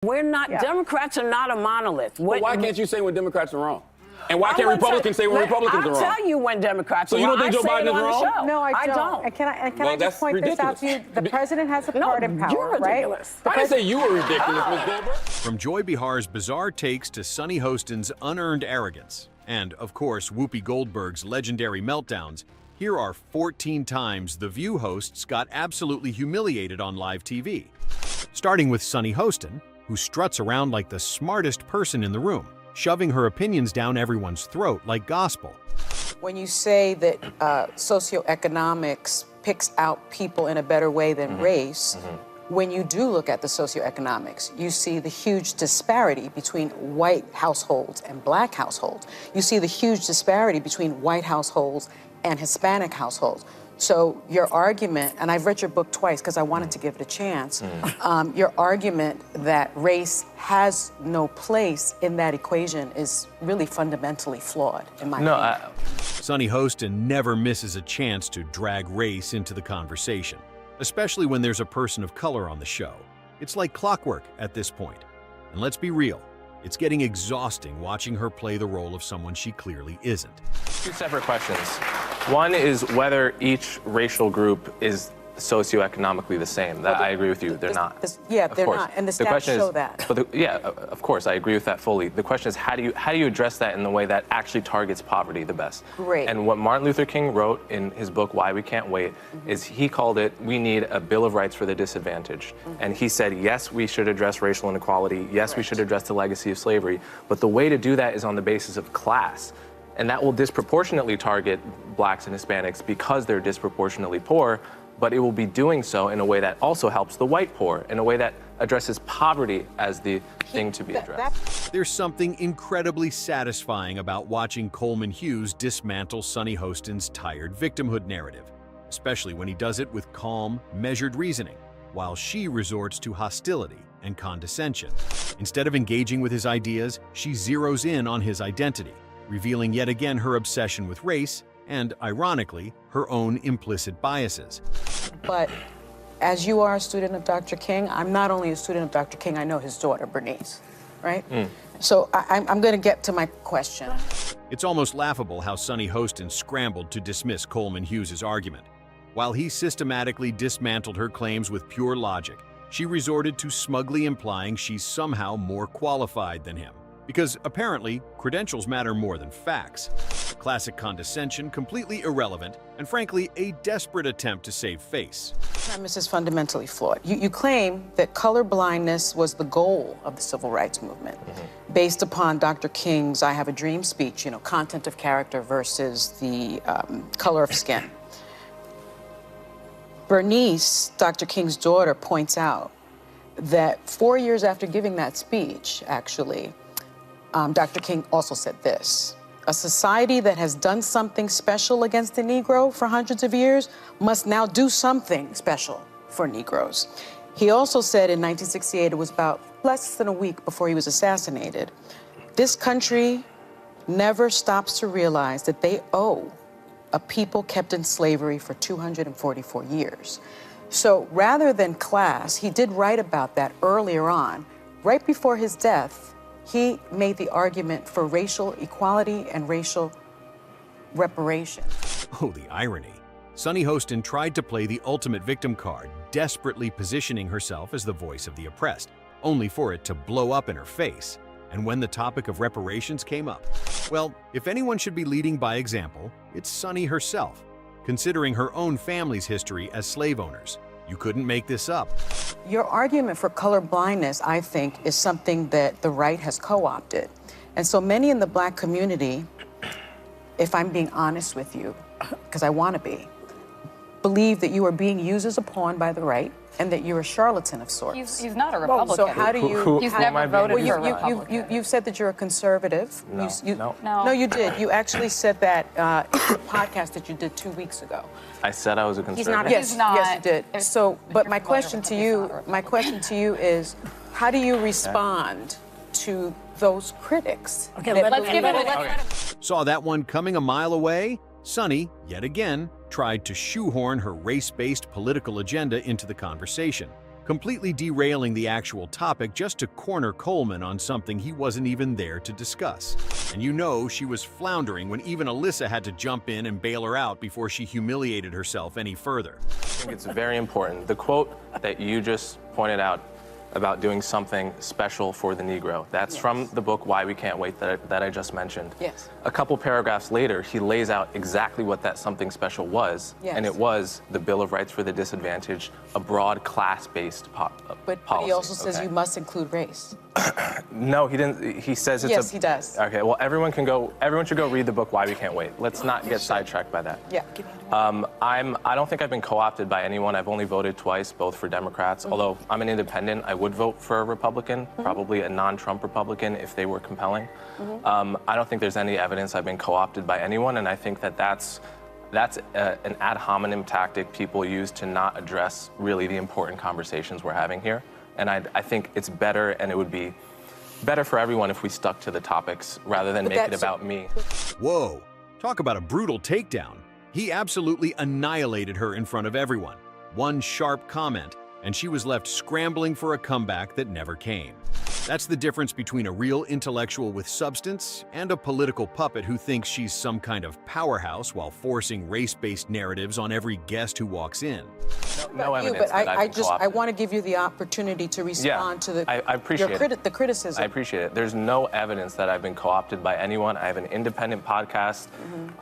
We're not, Democrats are not a monolith. But why can't you say when Democrats are wrong? And why can't Republicans say when Republicans are wrong? I'll tell you when Democrats are wrong. So you don't think Joe Biden is wrong? No, I don't. And can I just point this out to you? The president has a part in power, you're ridiculous. Right? I didn't say you were ridiculous, Ms. Goldberg. From Joy Bihar's bizarre takes to Sunny Hostin's unearned arrogance, and, of course, Whoopi Goldberg's legendary meltdowns, here are 14 times The View hosts got absolutely humiliated on live TV. Starting with Sunny Hostin, who struts around like the smartest person in the room, shoving her opinions down everyone's throat like gospel. When you say that socioeconomics picks out people in a better way than race, when you do look at the socioeconomics, you see the huge disparity between white households and black households. You see the huge disparity between white households and Hispanic households. So your argument, and I've read your book twice because I wanted to give it a chance, your argument that race has no place in that equation is really fundamentally flawed, in my opinion. Sunny Hostin never misses a chance to drag race into the conversation, especially when there's a person of color on the show. It's like clockwork at this point. And let's be real, it's getting exhausting watching her play the role of someone she clearly isn't. Two separate questions. One is whether each racial group is socioeconomically the same. That I agree with you, they're not. They're not, and the stats show that. But of course, I agree with that fully. The question is, how do you address that in the way that actually targets poverty the best? Great. And what Martin Luther King wrote in his book, Why We Can't Wait, is he called it, we need a Bill of Rights for the disadvantaged. And he said, yes, we should address racial inequality. Yes, we should address the legacy of slavery. But the way to do that is on the basis of class. And that will disproportionately target blacks and Hispanics because they're disproportionately poor, but it will be doing so in a way that also helps the white poor, in a way that addresses poverty as the thing to be addressed. There's something incredibly satisfying about watching Coleman Hughes dismantle Sunny Hostin's tired victimhood narrative, especially when he does it with calm, measured reasoning, while she resorts to hostility and condescension. Instead of engaging with his ideas, she zeroes in on his identity, revealing yet again her obsession with race and, ironically, her own implicit biases. But as you are a student of Dr. King, I'm not only a student of Dr. King, I know his daughter, Bernice, right? So I'm going to get to my question. It's almost laughable how Sunny Hostin scrambled to dismiss Coleman Hughes' argument. While he systematically dismantled her claims with pure logic, she resorted to smugly implying she's somehow more qualified than him. Because apparently, credentials matter more than facts. Classic condescension, completely irrelevant, and frankly, a desperate attempt to save face. The premise is fundamentally flawed. You claim that color blindness was the goal of the civil rights movement, based upon Dr. King's I Have a Dream speech, content of character versus the color of skin. Bernice, Dr. King's daughter, points out that 4 years after giving that speech, actually, Dr. King also said this: a society that has done something special against the Negro for hundreds of years must now do something special for Negroes. He also said in 1968, it was about less than a week before he was assassinated, this country never stops to realize that they owe a people kept in slavery for 244 years. So rather than class, he did write about that earlier on. Right before his death, he made the argument for racial equality and racial reparations. Oh, the irony. Sunny Hostin tried to play the ultimate victim card, desperately positioning herself as the voice of the oppressed, only for it to blow up in her face. And when the topic of reparations came up, well, if anyone should be leading by example, it's Sunny herself, considering her own family's history as slave owners. You couldn't make this up. Your argument for color blindness, I think, is something that the right has co-opted. And so many in the black community, if I'm being honest with you, because I want to be, believe that you are being used as a pawn by the right and that you're a charlatan of sorts. He's not a Republican. So how do you... He's never voted for a Republican. You said that you're a conservative. No. No, you did. You actually said that in a podcast that you did 2 weeks ago. I said I was a conservative. Yes, you did. So, but my question to you is, how do you respond to those critics? Okay, let's give it. Saw that one coming a mile away? Sunny, yet again, tried to shoehorn her race-based political agenda into the conversation, completely derailing the actual topic just to corner Coleman on something he wasn't even there to discuss. And you know she was floundering when even Alyssa had to jump in and bail her out before she humiliated herself any further. I think it's very important. The quote that you just pointed out about doing something special for the Negro. That's from the book Why We Can't Wait that I just mentioned. Yes. A couple paragraphs later, he lays out exactly what that something special was, and it was the Bill of Rights for the Disadvantaged, a broad class-based policy. But he also says you must include race. No, he didn't. He says it's Yes, he does. Okay, well, everyone should go read the book Why We Can't Wait. Let's not get sidetracked by that. Yeah. I don't think I've been co-opted by anyone. I've only voted twice, both for Democrats. Although I'm an independent, I would vote for a Republican, probably a non-Trump Republican if they were compelling. I don't think there's any evidence I've been co-opted by anyone, and I think that's an ad hominem tactic people use to not address really the important conversations we're having here. And I think it's better, and it would be better for everyone if we stuck to the topics rather than make it about me. Whoa, talk about a brutal takedown. He absolutely annihilated her in front of everyone. One sharp comment, and she was left scrambling for a comeback that never came. That's the difference between a real intellectual with substance and a political puppet who thinks she's some kind of powerhouse while forcing race-based narratives on every guest who walks in. No evidence that I've been co-opted. I want to give you the opportunity to respond to the, I appreciate the criticism. I appreciate it. There's no evidence that I've been co-opted by anyone. I have an independent podcast.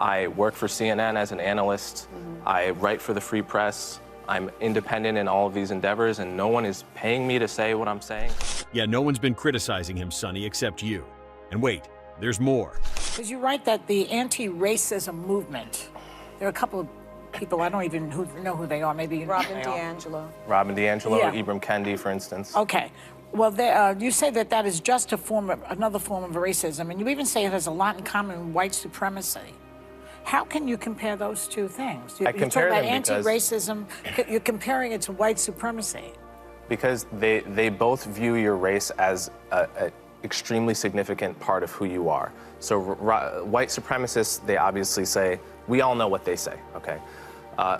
I work for CNN as an analyst. I write for the Free Press. I'm independent in all of these endeavors, and no one is paying me to say what I'm saying. Yeah, no one's been criticizing him, Sonny, except you. And wait, there's more. Because you write that the anti-racism movement, there are a couple of people, I don't even know who they are, maybe you know Robin DiAngelo. Robin DiAngelo, Yeah. Ibram Kendi, for instance. Okay. Well, you say that is just another form of racism, and you even say it has a lot in common with white supremacy. How can you compare those two things? I compare about them because anti-racism, you're comparing it to white supremacy. Because they both view your race as an extremely significant part of who you are. So white supremacists, they obviously say, we all know what they say, okay?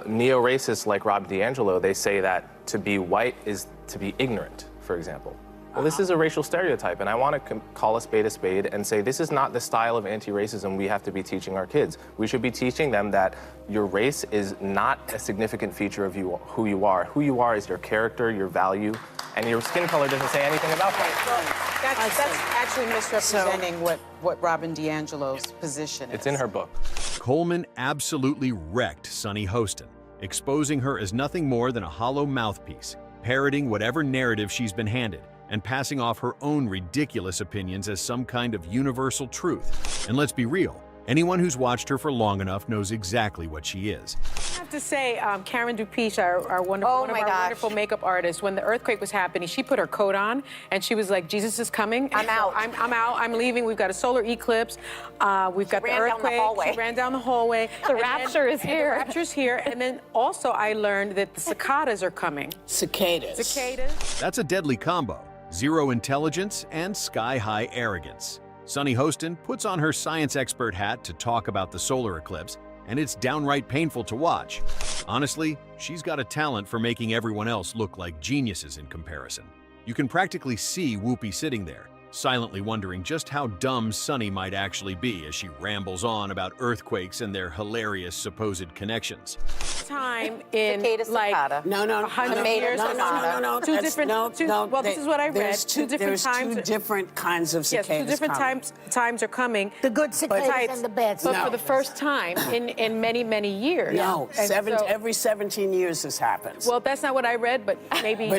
Neo-racists like Rob DiAngelo, they say that to be white is to be ignorant, for example. Well, this is a racial stereotype, and I want to call a spade and say this is not the style of anti-racism we have to be teaching our kids. We should be teaching them that your race is not a significant feature of who you are. Who you are is your character, your value, and your skin color doesn't say anything about that. That's actually misrepresenting what Robin DiAngelo's position is. It's in her book. Coleman absolutely wrecked Sonny Hostin, exposing her as nothing more than a hollow mouthpiece, parroting whatever narrative she's been handed, and passing off her own ridiculous opinions as some kind of universal truth. And let's be real, anyone who's watched her for long enough knows exactly what she is. I have to say, Karen Dupiche, our wonderful makeup artist, when the earthquake was happening, she put her coat on and she was like, Jesus is coming. I'm out. I'm out. I'm leaving. We've got a solar eclipse. We've got the earthquake. She ran down the hallway. The rapture is here. The rapture's here. And then also I learned that the cicadas are coming. Cicadas. That's a deadly combo. Zero intelligence and sky-high arrogance. Sonny Hostin puts on her science expert hat to talk about the solar eclipse, and it's downright painful to watch. Honestly, she's got a talent for making everyone else look like geniuses in comparison. You can practically see Whoopi sitting there, silently wondering just how dumb Sonny might actually be as she rambles on about earthquakes and their hilarious supposed connections. Time in Cicada. No, 100 years. No. Two different. Well, this is what I read. There's Two different times. two different kinds of Yes, cicadas. two different times are coming. The good cicadas and the bad But cicadas. for the first time in many, many years. No, And so- every 17 years this happens. Well, that's not what I read, but maybe,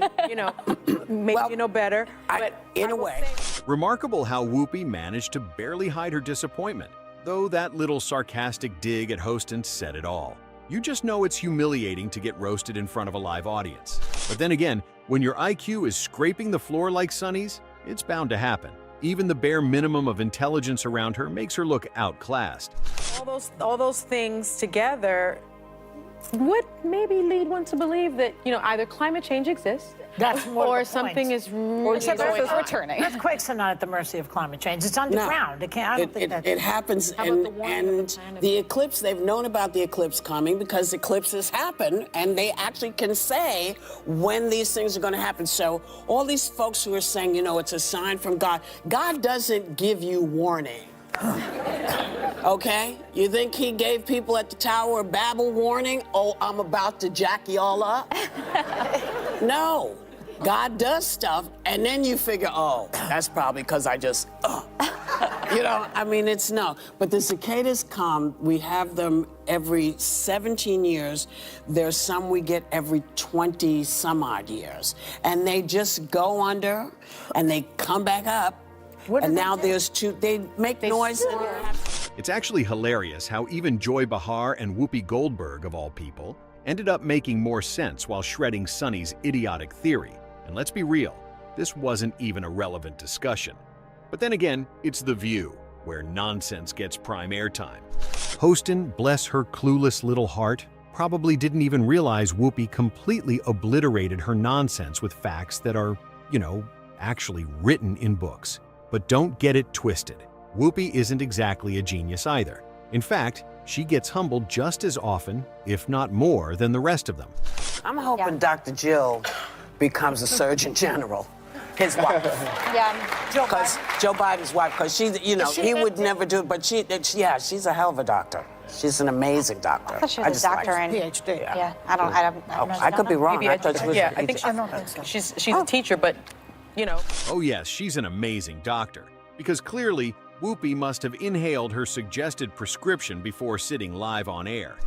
maybe you know better. In a way. Remarkable how Whoopi managed to barely hide her disappointment, though that little sarcastic dig at Hostin said it all. You just know it's humiliating to get roasted in front of a live audience. But then again, when your IQ is scraping the floor like Sonny's, it's bound to happen. Even the bare minimum of intelligence around her makes her look outclassed. All those things together would maybe lead one to believe that, either climate change exists That's more Or the something point. is really Except going on. returning. Earthquakes are not at the mercy of climate change. It's underground. It can't. I don't think that's. It happens, How about the warming of the and planet? the eclipse, they've known about the eclipse coming because eclipses happen, and they actually can say when these things are going to happen. So all these folks who are saying, you know, it's a sign from God, God doesn't give you warning. Okay? You think he gave people at the Tower of Babel warning? Oh, I'm about to jack y'all up? No. God does stuff, and then you figure, oh, that's probably because I just, You know, I mean, it's no. But the cicadas come, we have them every 17 years. There's some we get every 20 some odd years. And they just go under, and they come back up. And now there's two, they make noise. It's actually hilarious how even Joy Behar and Whoopi Goldberg, of all people, ended up making more sense while shredding Sonny's idiotic theory. And let's be real, this wasn't even a relevant discussion. But then again, it's The View, where nonsense gets prime airtime. Hostin, bless her clueless little heart, probably didn't even realize Whoopi completely obliterated her nonsense with facts that are, you know, actually written in books. But don't get it twisted. Whoopi isn't exactly a genius either. In fact, she gets humbled just as often, if not more, than the rest of them. I'm hoping Dr. Jill becomes a Surgeon General. His wife. Because Joe Biden's wife, because she, you know, he would never do it, but she's a hell of a doctor. She's an amazing doctor. I thought she was a doctor and PhD. Yeah, I could be wrong. I thought she was. Yeah, I think she's a teacher, but, you know. Oh yes, she's an amazing doctor. Because clearly, Whoopi must have inhaled her suggested prescription before sitting live on air.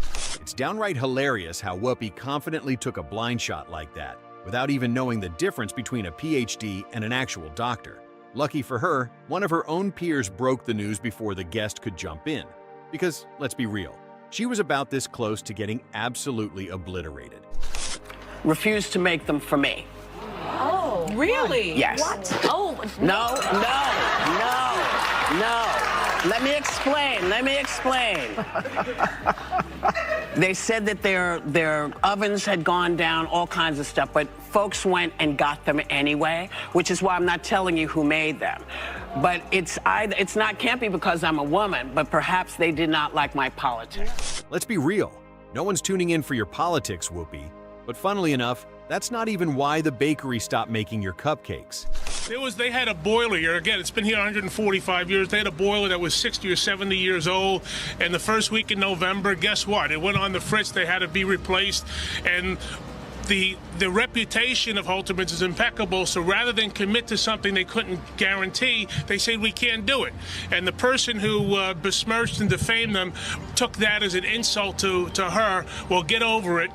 It's downright hilarious how Whoopi confidently took a blind shot like that, without even knowing the difference between a PhD and an actual doctor. Lucky for her, one of her own peers broke the news before the guest could jump in. Because, let's be real, she was about this close to getting absolutely obliterated. Refused to make them for me. Oh, really? Yes. What? Oh, No. Let me explain. They said that their ovens had gone down, all kinds of stuff, but folks went and got them anyway, which is why I'm not telling you who made them. But can't be because I'm a woman, but perhaps they did not like my politics. Let's be real. No one's tuning in for your politics, Whoopi. But funnily enough, that's not even why the bakery stopped making your cupcakes. They had a boiler here. Again, it's been here 145 years. They had a boiler that was 60 or 70 years old. And the first week in November, guess what? It went on the fritz. They had to be replaced. And the reputation of Holterman's is impeccable, so rather than commit to something they couldn't guarantee, they said we can't do it. And the person who besmirched and defamed them took that as an insult to her. Well, get over it.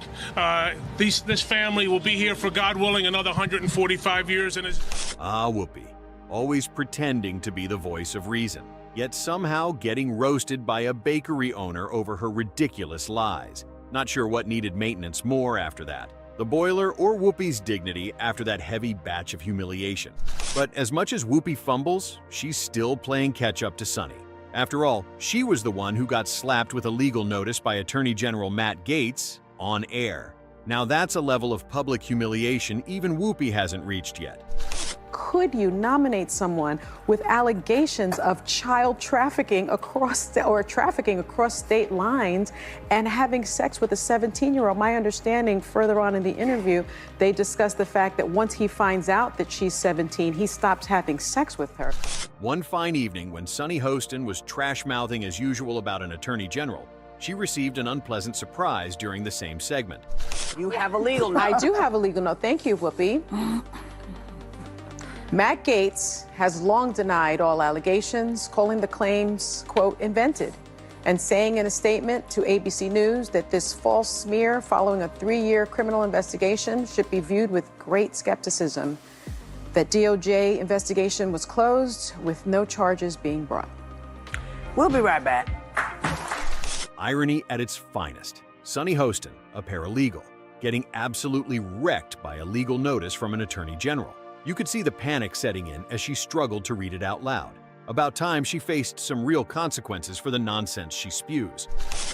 This family will be here for, God willing, another 145 years. And Whoopi, always pretending to be the voice of reason, yet somehow getting roasted by a bakery owner over her ridiculous lies. Not sure what needed maintenance more after that. The boiler or Whoopi's dignity after that heavy batch of humiliation. But as much as Whoopi fumbles, she's still playing catch-up to Sonny. After all, she was the one who got slapped with a legal notice by Attorney General Matt Gaetz on air. Now that's a level of public humiliation even Whoopi hasn't reached yet. Could you nominate someone with allegations of child trafficking trafficking across state lines and having sex with a 17-year-old? My understanding, further on in the interview, they discussed the fact that once he finds out that she's 17, he stops having sex with her. One fine evening, when Sonny Hostin was trash-mouthing as usual about an attorney general, she received an unpleasant surprise during the same segment. You have a legal note. I do have a legal note. Thank you, Whoopi. Matt Gaetz has long denied all allegations, calling the claims, quote, invented, and saying in a statement to ABC News that this false smear following a 3-year criminal investigation should be viewed with great skepticism. That DOJ investigation was closed with no charges being brought. We'll be right back. Irony at its finest. Sonny Hostin, a paralegal, getting absolutely wrecked by a legal notice from an attorney general. You could see the panic setting in as she struggled to read it out loud. About time she faced some real consequences for the nonsense she spews.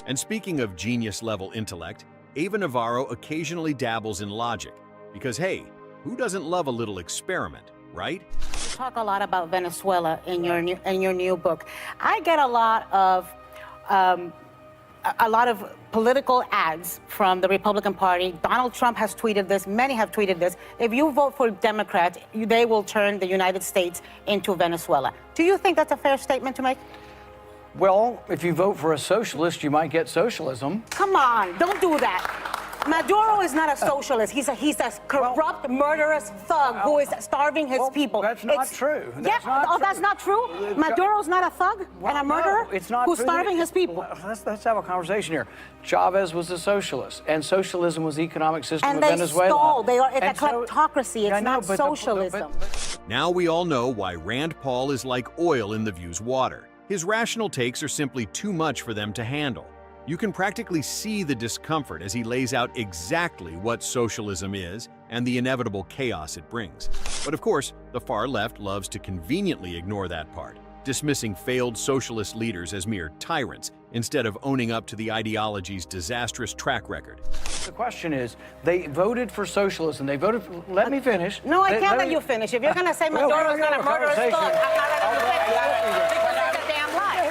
And speaking of genius-level intellect, Ava Navarro occasionally dabbles in logic. Because hey, Who doesn't love a little experiment, right? You talk a lot about Venezuela in your new book. I get a lot of political ads from the Republican Party. Donald Trump has tweeted this. Many have tweeted this. If you vote for Democrats, they will turn the United States into Venezuela. Do you think that's a fair statement to make? Well, if you vote for a socialist, you might get socialism. Come on, don't do that. Maduro is not a socialist. He's a corrupt, murderous thug who is starving his people. That's not true. That's not true? Maduro's not a thug and a murderer no, it's not who's true. starving his people. Let's have a conversation here. Chavez was a socialist, and socialism was the economic system and of they Venezuela. Stole. It's a kleptocracy. It's not socialism. Now we all know why Rand Paul is like oil in The View's water. His rational takes are simply too much for them to handle. You can practically see the discomfort as he lays out exactly what socialism is and the inevitable chaos it brings. But of course, the far left loves to conveniently ignore that part, dismissing failed socialist leaders as mere tyrants instead of owning up to the ideology's disastrous track record. The question is, they voted for socialism. They voted for, let me finish. No, I can't let you finish. If you're going to say Maduro's not a murderous thug, I'm not letting you finish. Because that's a damn lie.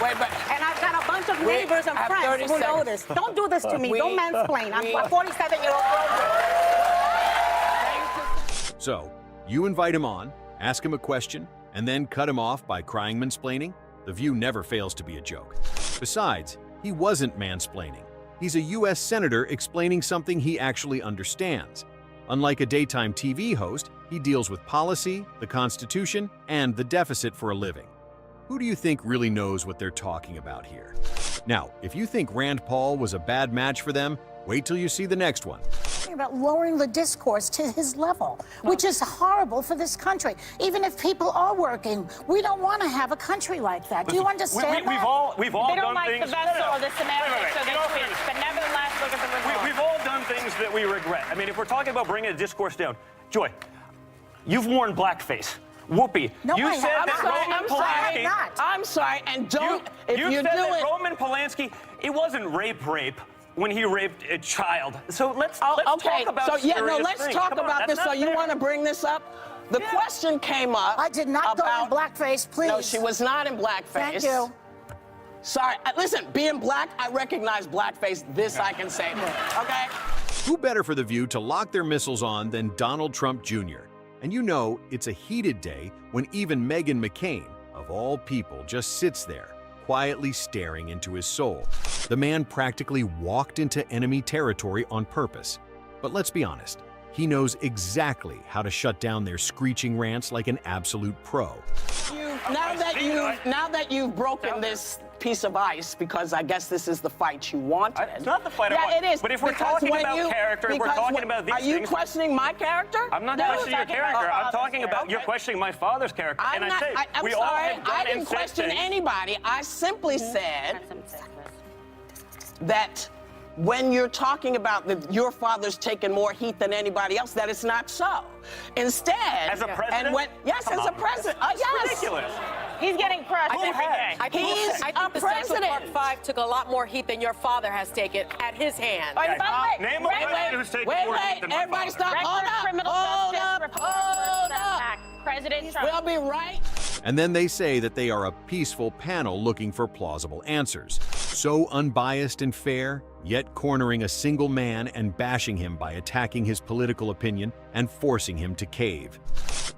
Wait, but and I've got a bunch of neighbors and friends who know this. Don't do this to me. Don't mansplain. I'm a 47-year-old girl. So, you invite him on, ask him a question, and then cut him off by crying mansplaining? The View never fails to be a joke. Besides, he wasn't mansplaining. He's a U.S. senator explaining something he actually understands. Unlike a daytime TV host, he deals with policy, the Constitution, and the deficit for a living. Who do you think really knows what they're talking about here? Now, if you think Rand Paul was a bad match for them, wait till you see the next one. About lowering the discourse to his level, which is horrible for this country. Even if people are working, we don't want to have a country like that. Do you understand that? We've all they don't done like things. the vessel or the Samaritan, so they speak. But nevertheless, look at the result. We've all done things that we regret. I mean, if we're talking about bringing a discourse down, Joy, you've worn blackface. Whoopi, no, you said that I'm sorry, and don't. You said that Roman Polanski, it wasn't rape when he raped a child. So let's talk about let's things. talk Come on, about this. So you want to bring this up? The question came up. I did not go in blackface, please. No, she was not in blackface. Thank you. Sorry. Listen, being black, I recognize blackface. This I can say. Okay? Who better for The View to lock their missiles on than Donald Trump Jr.? And you know it's a heated day when even Meghan McCain, of all people, just sits there, quietly staring into his soul. The man practically walked into enemy territory on purpose. But let's be honest, he knows exactly how to shut down their screeching rants like an absolute pro. Now that you've broken this piece of ice, because I guess this is the fight you wanted. It's not the fight I want. Yeah, it is. But if we're talking about character, if we're talking about these things... Are you questioning my character? I'm not questioning your character. I'm talking about you're questioning my father's character. I'm sorry. I didn't question anybody. I simply said that when you're talking about that your father's taken more heat than anybody else, that it's not so. Instead, as a president, as a president, yes, ridiculous. He's getting crushed every day. I think the Central Park 5 took a lot more heat than your father has taken at his hand. Name a president who's taken more heat than my father. Everybody stop. Hold up. President Trump. We'll be right. And then they say that they are a peaceful panel looking for plausible answers. So unbiased and fair, yet cornering a single man and bashing him by attacking his political opinion and forcing him to cave.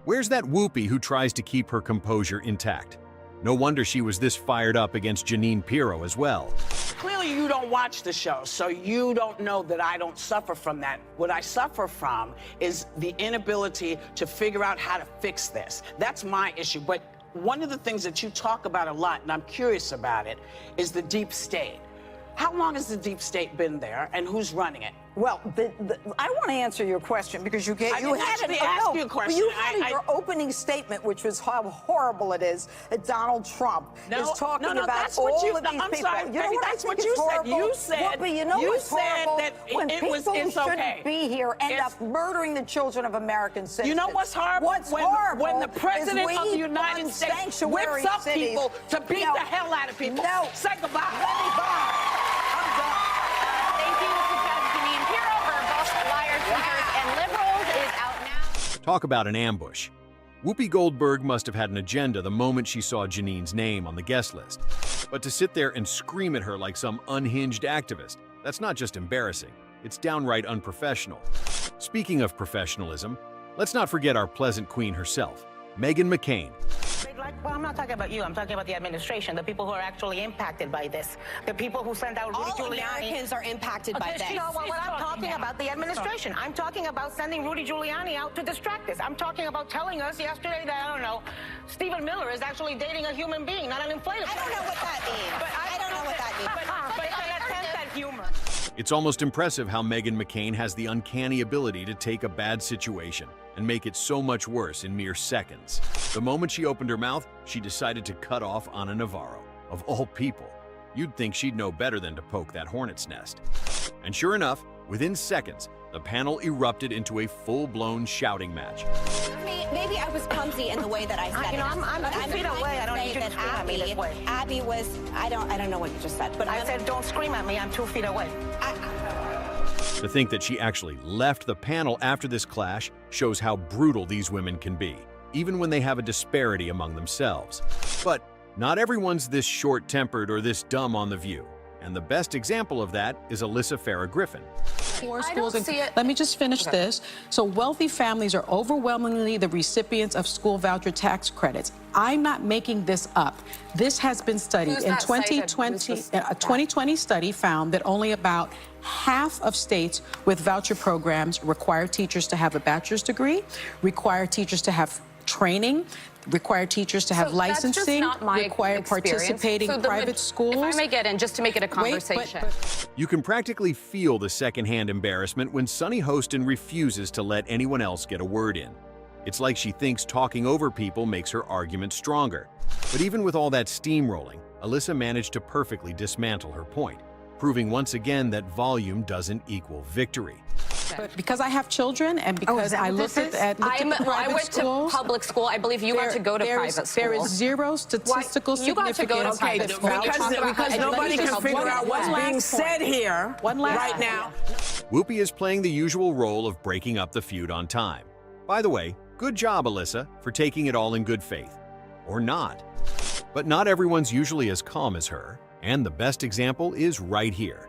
Where's that Whoopi who tries to keep her composure intact? No wonder she was this fired up against Jeanine Pirro as well. Clearly you don't watch the show, so you don't know that I don't suffer from that. What I suffer from is the inability to figure out how to fix this. That's my issue. But one of the things that you talk about a lot, and I'm curious about it, is the deep state. How long has the deep state been there, and who's running it? Well, I want to answer your question because you had your opening statement, which was how horrible it is that Donald Trump is talking about that's all what you, of these I'm people. sorry, You know what that's I think what you is horrible? said. You said, but you know what's horrible? that when it people was, who shouldn't okay. be here end up murdering the children of American citizens. You know what's horrible? What's horrible when the president is of the United States whips up people to beat the hell out of people. No. Say goodbye. Let me bye. Thank you to Judge Jeanine Pirro. Her book, Liars, Cheaters, and Liberals is out now. Talk about an ambush. Whoopi Goldberg must have had an agenda the moment she saw Janine's name on the guest list. But to sit there and scream at her like some unhinged activist, that's not just embarrassing, it's downright unprofessional. Speaking of professionalism, let's not forget our pleasant queen herself, Meghan McCain. Well, I'm not talking about you. I'm talking about the administration, the people who are actually impacted by this, the people who sent out Rudy Giuliani. All Americans are impacted by this. No, what I'm talking about the administration. I'm talking about sending Rudy Giuliani out to distract us. I'm talking about telling us yesterday that, I don't know, Stephen Miller is actually dating a human being, not an inflatable. I don't know what that means. I don't know what that means. But in a sense that humor. It's almost impressive how Meghan McCain has the uncanny ability to take a bad situation and make it so much worse in mere seconds. The moment she opened her mouth, she decided to cut off Ana Navarro. Of all people, you'd think she'd know better than to poke that hornet's nest. And sure enough, within seconds, the panel erupted into a full-blown shouting match. Maybe I was clumsy in the way that I said it. I'm 2 feet away. I don't need you to scream at me this way. Abby was, I don't know what you just said. But I said, don't scream at me. I'm 2 feet away. To think that she actually left the panel after this clash shows how brutal these women can be, even when they have a disparity among themselves. But not everyone's this short-tempered or this dumb on The View. And the best example of that is Alyssa Farah Griffin. I don't see it. Let me just finish this. So wealthy families are overwhelmingly the recipients of school voucher tax credits. I'm not making this up. This has been studied. In 2020, a 2020 study found that only about half of states with voucher programs require teachers to have a bachelor's degree, require teachers to have training, require teachers to have licensing, require participating private schools. If I may get in, just to make it a conversation. You can practically feel the secondhand embarrassment when Sunny Hostin refuses to let anyone else get a word in. It's like she thinks talking over people makes her argument stronger. But even with all that steamrolling, Alyssa managed to perfectly dismantle her point, proving once again that volume doesn't equal victory. But because I have children and because I looked at private I went schools, to public school. I believe you got to go to private school. There is zero statistical significance. You got to go to private school. Because nobody can figure out what's being said here right now. Whoopi is playing the usual role of breaking up the feud on time. By the way, good job, Alyssa, for taking it all in good faith. Or not. But not everyone's usually as calm as her, and the best example is right here.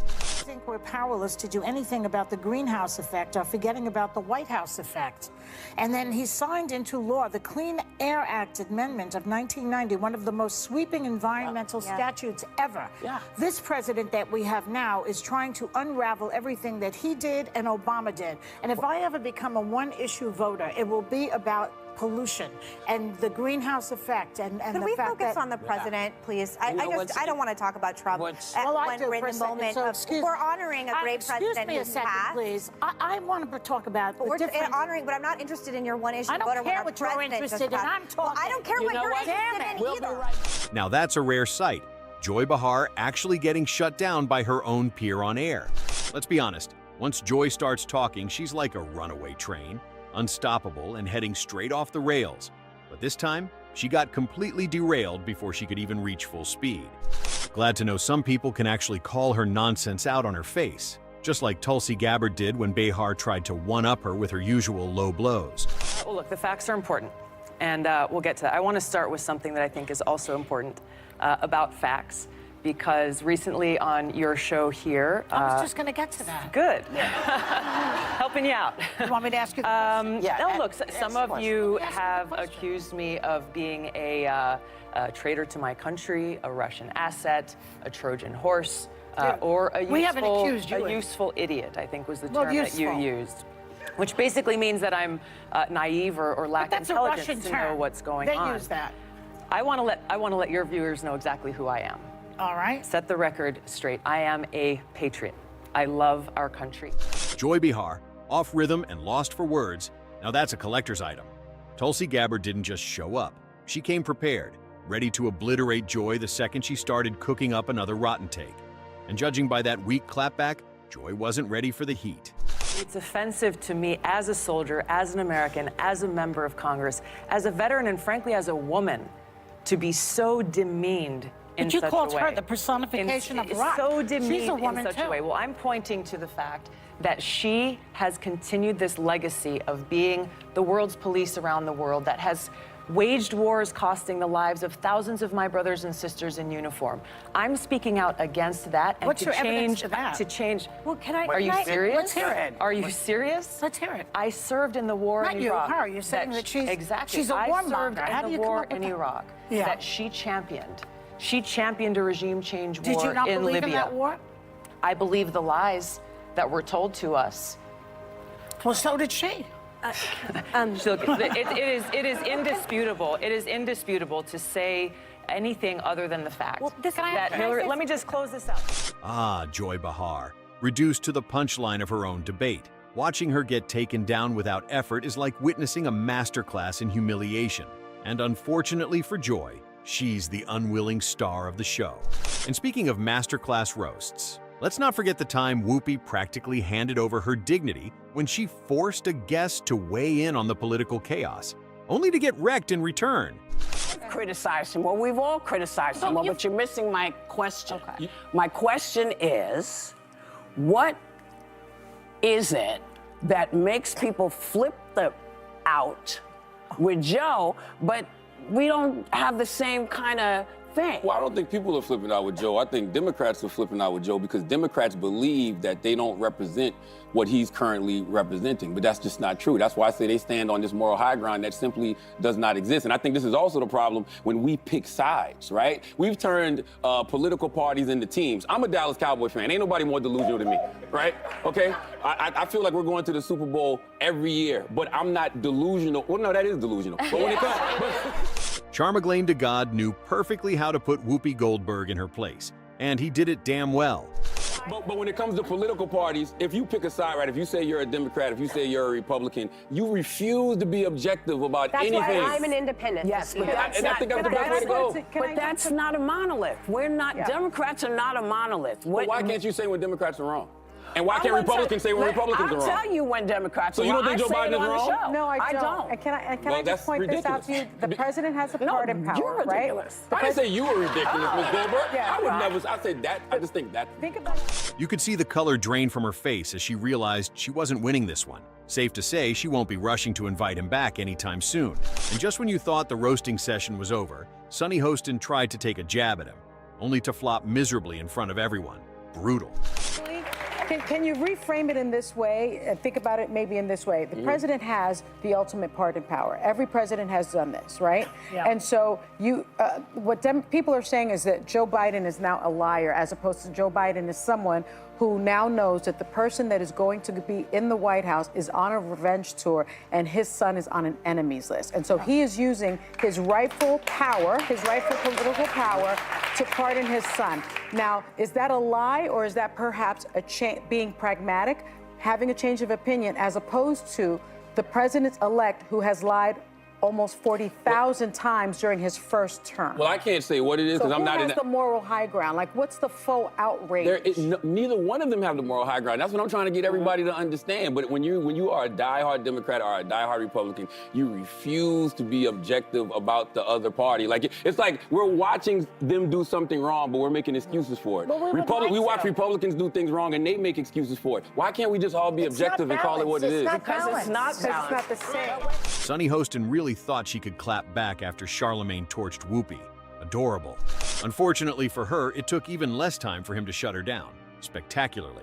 I think we're powerless to do anything about the greenhouse effect or forgetting about the White House effect. And then he signed into law the Clean Air Act Amendment of 1990, one of the most sweeping environmental statutes ever. This president that we have now is trying to unravel everything that he did and Obama did. And if I ever become a one-issue voter, it will be about pollution and the greenhouse effect and Can the we fact focus that on the president, please? I don't want to talk about Trump Well, when we're in the moment of we're honoring a great president Excuse me a who's second, passed. please. I want to talk about But we're different... honoring, but I'm not interested in your one-issue I don't voter when care our what you're president just interested in. passed. I'm talking. Well, I don't care what you're interested in either. Now that's a rare sight. Joy Behar actually getting shut down by her own peer on air. Let's be honest, once Joy starts talking, she's like a runaway train, unstoppable and heading straight off the rails. But this time, she got completely derailed before she could even reach full speed. Glad to know some people can actually call her nonsense out on her face, just like Tulsi Gabbard did when Behar tried to one-up her with her usual low blows. Well, look, the facts are important, and we'll get to that. I want to start with something that I think is also important about facts, because recently on your show here... I was just going to get to that. Good. Helping you out. You want me to ask you the question? No, look, some of you have accused me of being a traitor to my country, a Russian asset, a Trojan horse, or a useful idiot, I think was the term that you used. Which basically means that I'm naive or lack intelligence to know what's going on. They use that. I want to let your viewers know exactly who I am. All right. Set the record straight. I am a patriot. I love our country. Joy Behar, off rhythm and lost for words. Now that's a collector's item. Tulsi Gabbard didn't just show up. She came prepared, ready to obliterate Joy the second she started cooking up another rotten take. And judging by that weak clapback, Joy wasn't ready for the heat. It's offensive to me as a soldier, as an American, as a member of Congress, as a veteran, and frankly as a woman, to be so demeaned in such a way. But you called her the personification of rock. So demeaned She's a woman in such a way. Well, I'm pointing to the fact that she has continued this legacy of being the world's police around the world, that has waged wars costing the lives of thousands of my brothers and sisters in uniform. I'm speaking out against that and What's to your evidence change to that? to change. Well, can I? Are you serious? Let's hear it. Are you serious? Let's hear it. I served in the war Not in you, Iraq. her. You're saying that she's exactly. she's a I served warmonger. How do in you the come war up with in that? Iraq Yeah. that she championed. She championed a regime change war Did you not in believe Libya. in that war? I believe the lies that were told to us. Well, so did she. Look, it is indisputable. It is indisputable to say anything other than the fact that Hillary. Let me just close this out. Ah, Joy Behar, reduced to the punchline of her own debate. Watching her get taken down without effort is like witnessing a masterclass in humiliation. And unfortunately for Joy, she's the unwilling star of the show. And speaking of masterclass roasts, let's not forget the time Whoopi practically handed over her dignity when she forced a guest to weigh in on the political chaos, only to get wrecked in return. Criticized him. Well, we've all criticized him, but you're missing my question. My question is, what is it that makes people flip out with Joe, but we don't have the same kind of thing? Well, I don't think people are flipping out with Joe. I think Democrats are flipping out with Joe because Democrats believe that they don't represent what he's currently representing. But that's just not true. That's why I say they stand on this moral high ground that simply does not exist. And I think this is also the problem when we pick sides, right? We've turned political parties into teams. I'm a Dallas Cowboy fan. Ain't nobody more delusional than me, right? Okay? I feel like we're going to the Super Bowl every year, but I'm not delusional. Well, no, that is delusional. But when it comes... Charmaglaine de God knew perfectly how to put Whoopi Goldberg in her place, and he did it damn well. But when it comes to political parties, if you pick a side, right, if you say you're a Democrat, if you say you're a Republican, you refuse to be objective about anything. That's why I'm an independent. Yes, but that's I think that's the best way to go. But that's not a monolith. We're not, Democrats are not a monolith. But why can't you say when Democrats are wrong? And why can't Republicans say when Republicans are wrong? I'll tell you when Democrats are wrong. So you don't think Joe Biden Biden is wrong? No, I don't. And can I just point this out to you? The president has a pardon power, you're ridiculous. Right? I didn't say you were ridiculous, Ms. Goldberg. Yeah, I would never. I said that. I just think that. Think about it. You could see the color drain from her face as she realized she wasn't winning this one. Safe to say, she won't be rushing to invite him back anytime soon. And just when you thought the roasting session was over, Sunny Hostin tried to take a jab at him, only to flop miserably in front of everyone. Brutal. Can you reframe it in this way? Think about it maybe in this way. The president has the ultimate pardon power. Every president has done this, right? Yeah. And so what people are saying is that Joe Biden is now a liar, as opposed to Joe Biden is someone who now knows that the person that is going to be in the White House is on a revenge tour and his son is on an enemies list. And so he is using his rightful power, his rightful political power, to pardon his son. Now, is that a lie, or is that perhaps being pragmatic, having a change of opinion, as opposed to the president-elect who has lied almost 40,000 times during his first term? Well, I can't say what it is because I'm not in the moral high ground? Like, what's the faux outrage? Neither one of them have the moral high ground. That's what I'm trying to get everybody to understand. But when you are a diehard Democrat or a diehard Republican, you refuse to be objective about the other party. Like, it's like we're watching them do something wrong, but we're making excuses for it. We watch Republicans do things wrong and they make excuses for it. Why can't we just all be objective and call it what it is? Because it's not balanced. It's not the same. Sunny Hostin really thought she could clap back after Charlemagne torched Whoopi. Adorable. Unfortunately for her, it took even less time for him to shut her down, spectacularly.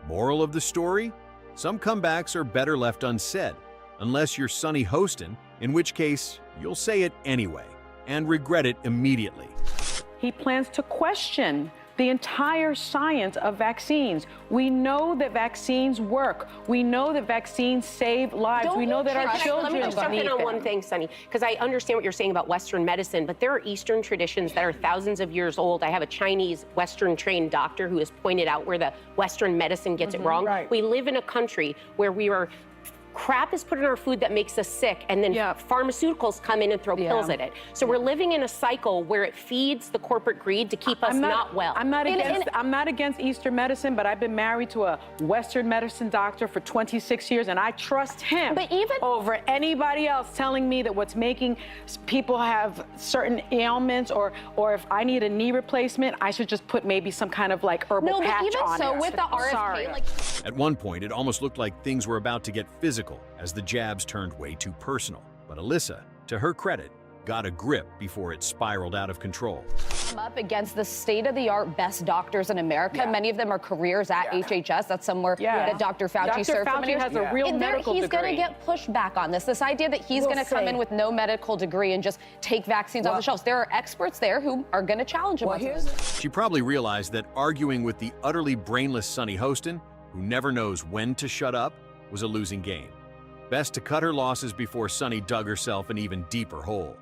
Moral of the story? Some comebacks are better left unsaid, unless you're Sunny Hostin, in which case you'll say it anyway, and regret it immediately. He plans to question the entire science of vaccines. We know that vaccines work. We know that vaccines save lives. We know that our children Let me just jump in on one thing, Sunny, because I understand what you're saying about Western medicine, but there are Eastern traditions that are thousands of years old. I have a Chinese Western-trained doctor who has pointed out where the Western medicine gets it wrong. Right. We live in a country where we are crap is put in our food that makes us sick, and then pharmaceuticals come in and throw pills at it. So we're living in a cycle where it feeds the corporate greed to keep us not well. I'm not against Eastern medicine, but I've been married to a Western medicine doctor for 26 years, and I trust him over anybody else telling me that what's making people have certain ailments, or if I need a knee replacement, I should just put maybe some kind of like herbal patch on it. No, but even so, with the RFK, At one point, it almost looked like things were about to get physical as the jabs turned way too personal. But Alyssa, to her credit, got a grip before it spiraled out of control. up against the state-of-the-art best doctors in America. Many of them are careers at HHS. That's somewhere that Dr. Fauci served for many years. Dr. Fauci has a real medical degree. He's going to get pushed back on this. This idea that he's going to come in with no medical degree and just take vaccines off the shelves. There are experts there who are going to challenge him on this. She probably realized that arguing with the utterly brainless Sunny Hostin, who never knows when to shut up, was a losing game. Best to cut her losses before Sunny dug herself an even deeper hole.